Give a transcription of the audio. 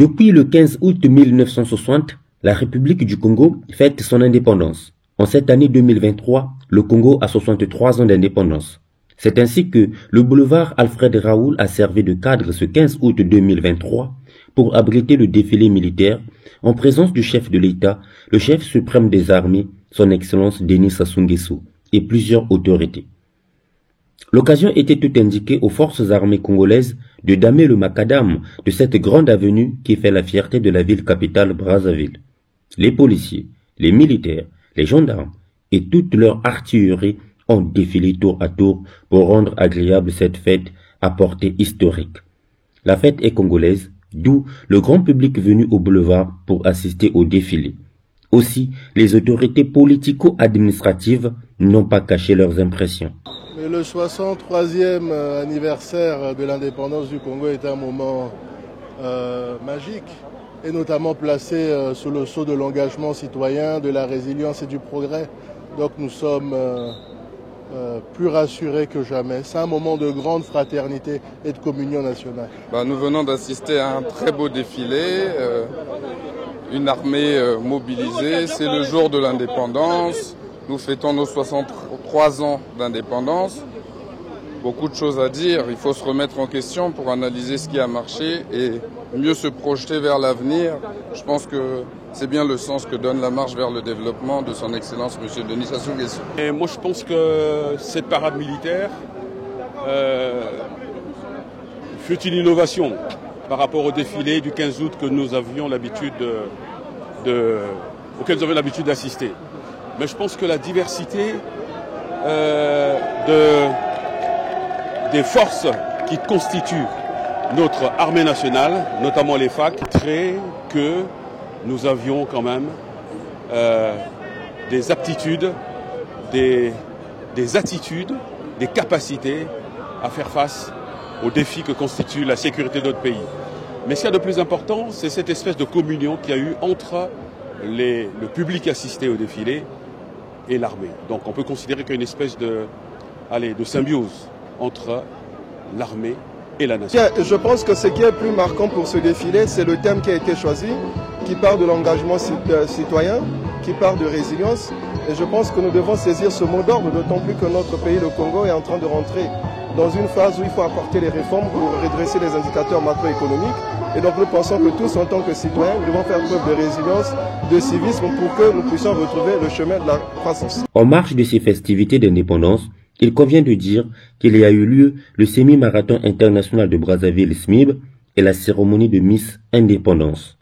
Depuis le 15 août 1960, la République du Congo fête son indépendance. En cette année 2023, le Congo a 63 ans d'indépendance. C'est ainsi que le boulevard Alfred Raoul a servi de cadre ce 15 août 2023 pour abriter le défilé militaire en présence du chef de l'État, le chef suprême des armées, son Excellence Denis Sassou Nguesso, et plusieurs autorités. L'occasion était tout indiquée aux forces armées congolaises de damer le macadam de cette grande avenue qui fait la fierté de la ville capitale Brazzaville. Les policiers, les militaires, les gendarmes et toute leur artillerie ont défilé tour à tour pour rendre agréable cette fête à portée historique. La fête est congolaise, d'où le grand public venu au boulevard pour assister au défilé. Aussi, les autorités politico-administratives n'ont pas caché leurs impressions. Mais le 63e anniversaire de l'indépendance du Congo est un moment magique, et notamment placé sous le sceau de l'engagement citoyen, de la résilience et du progrès. Donc nous sommes plus rassurés que jamais. C'est un moment de grande fraternité et de communion nationale. Nous venons d'assister à un très beau défilé, une armée mobilisée. C'est le jour de l'indépendance. Nous fêtons nos 63 ans d'indépendance. Beaucoup de choses à dire. Il faut se remettre en question pour analyser ce qui a marché et mieux se projeter vers l'avenir. Je pense que c'est bien le sens que donne la marche vers le développement de son Excellence M. Denis Sassou Nguesso. Et moi je pense que cette parade militaire fut une innovation par rapport au défilé du 15 août que nous avions l'habitude auquel nous avions l'habitude d'assister. Mais je pense que la diversité des forces qui constituent notre armée nationale, notamment les FAC, fait que nous avions quand même des aptitudes, des attitudes, des capacités à faire face aux défis que constitue la sécurité de notre pays. Mais ce qu'il y a de plus important, c'est cette espèce de communion qu'il y a eu entre le public assisté au défilé et l'armée. Donc on peut considérer qu'il y a une espèce de symbiose entre l'armée et la nation. Je pense que ce qui est plus marquant pour ce défilé, c'est le thème qui a été choisi, qui parle de l'engagement citoyen, qui parle de résilience. Et je pense que nous devons saisir ce mot d'ordre, d'autant plus que notre pays, le Congo, est en train de rentrer dans une phase où il faut apporter les réformes pour redresser les indicateurs macroéconomiques. Et donc nous pensons que tous, en tant que citoyens, nous devons faire preuve de résilience, de civisme pour que nous puissions retrouver le chemin de la croissance. En marge de ces festivités d'indépendance, il convient de dire qu'il y a eu lieu le semi-marathon international de Brazzaville SMIB et la cérémonie de Miss Indépendance.